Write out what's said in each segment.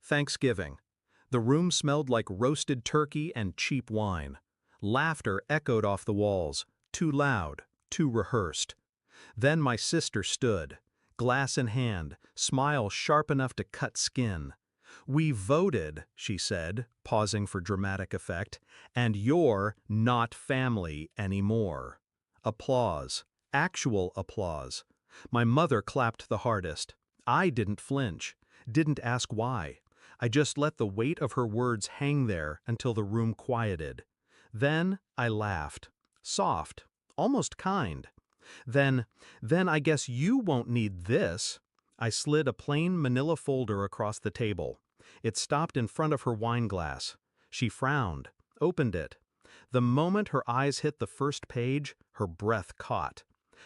Thanksgiving. The room smelled like roasted turkey and cheap wine. Laughter echoed off the walls, too loud, too rehearsed. Then my sister stood, glass in hand, smile sharp enough to cut skin. "We voted," she said, pausing for dramatic effect, "and you're not family anymore." Applause. Actual applause. My mother clapped the hardest. I didn't flinch, didn't ask why. I just let the weight of her words hang there until the room quieted. Then I laughed. Soft, almost kind. Then I guess you won't need this. I slid a plain manila folder across the table. It stopped in front of her wine glass. She frowned, opened it. The moment her eyes hit the first page, her breath caught.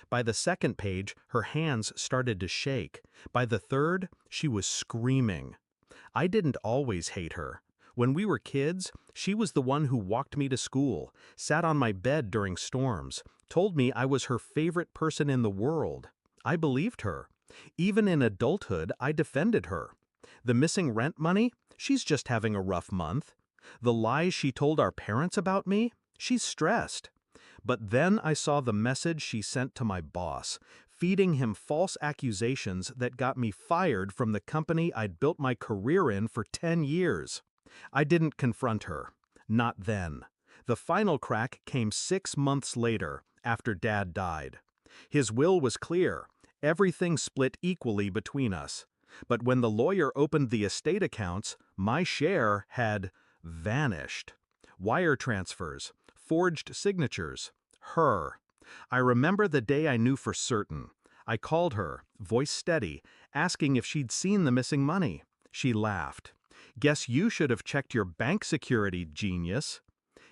By the second page, her hands started to shake. By the third, she was screaming. I didn't always hate her. When we were kids, she was the one who walked me to school, sat on my bed during storms, told me I was her favorite person in the world. I believed her. Even in adulthood, I defended her. The missing rent money? She's just having a rough month. The lies she told our parents about me? She's stressed. But then I saw the message she sent to my boss, feeding him false accusations that got me fired from the company I'd built my career in for 10 years. I didn't confront her. Not then. The final crack came 6 months later, after Dad died. His will was clear. Everything split equally between us. But when the lawyer opened the estate accounts, my share had vanished. Wire transfers, forged signatures, her. I remember the day I knew for certain. I called her, voice steady, asking if she'd seen the missing money. She laughed. "Guess you should have checked your bank security, genius."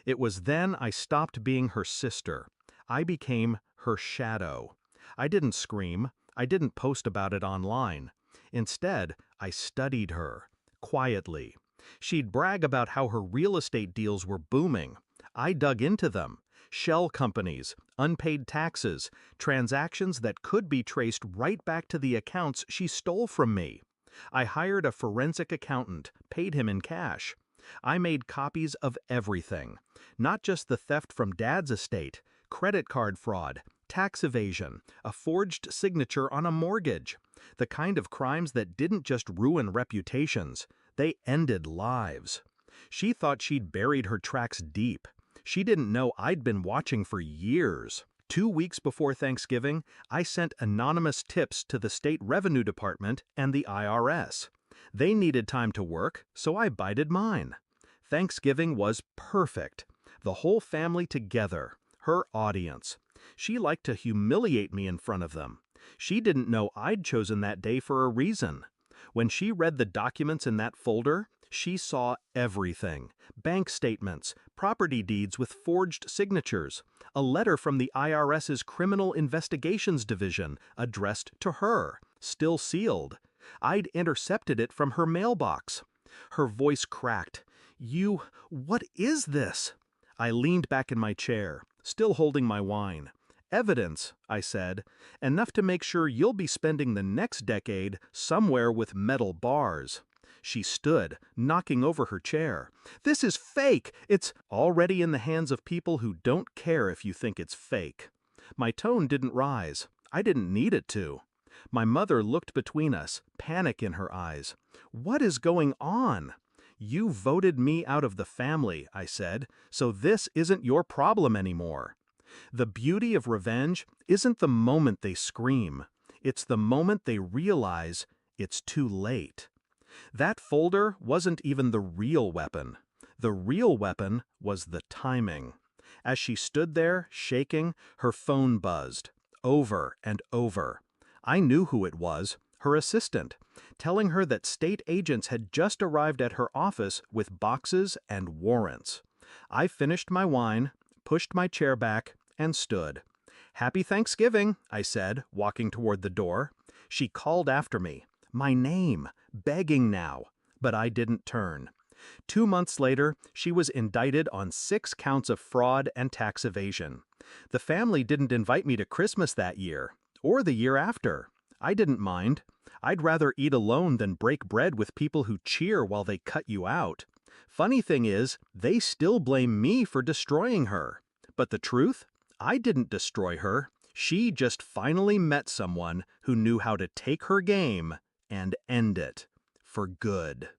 It was then I stopped being her sister. I became her shadow. I didn't scream. I didn't post about it online. Instead, I studied her, quietly. She'd brag about how her real estate deals were booming. I dug into them. Shell companies, unpaid taxes, transactions that could be traced right back to the accounts she stole from me. I hired a forensic accountant, paid him in cash. I made copies of everything. Not just the theft from Dad's estate, credit card fraud, tax evasion, a forged signature on a mortgage. The kind of crimes that didn't just ruin reputations, they ended lives. She thought she'd buried her tracks deep. She didn't know I'd been watching for years. 2 weeks before Thanksgiving, I sent anonymous tips to the State Revenue Department and the IRS. They needed time to work, so I bided mine. Thanksgiving was perfect. The whole family together, her audience. She liked to humiliate me in front of them. She didn't know I'd chosen that day for a reason. When she read the documents in that folder, she saw everything. Bank statements, property deeds with forged signatures, a letter from the IRS's Criminal Investigations Division addressed to her, still sealed. I'd intercepted it from her mailbox. Her voice cracked. What is this?" I leaned back in my chair, still holding my wine. "Evidence," I said, "enough to make sure you'll be spending the next decade somewhere with metal bars." She stood, knocking over her chair. "This is fake! It's already in the hands of people who don't care if you think it's fake." My tone didn't rise. I didn't need it to. My mother looked between us, panic in her eyes. "What is going on?" "You voted me out of the family," I said, "so this isn't your problem anymore." The beauty of revenge isn't the moment they scream. It's the moment they realize it's too late. That folder wasn't even the real weapon. The real weapon was the timing. As she stood there, shaking, her phone buzzed. Over and over. I knew who it was, her assistant, telling her that state agents had just arrived at her office with boxes and warrants. I finished my wine, pushed my chair back, and stood. "Happy Thanksgiving," I said, walking toward the door. She called after me. My name, begging now, but I didn't turn. 2 months later, she was indicted on 6 counts of fraud and tax evasion. The family didn't invite me to Christmas that year, or the year after. I didn't mind. I'd rather eat alone than break bread with people who cheer while they cut you out. Funny thing is, they still blame me for destroying her. But the truth? I didn't destroy her. She just finally met someone who knew how to take her game and end it. For good.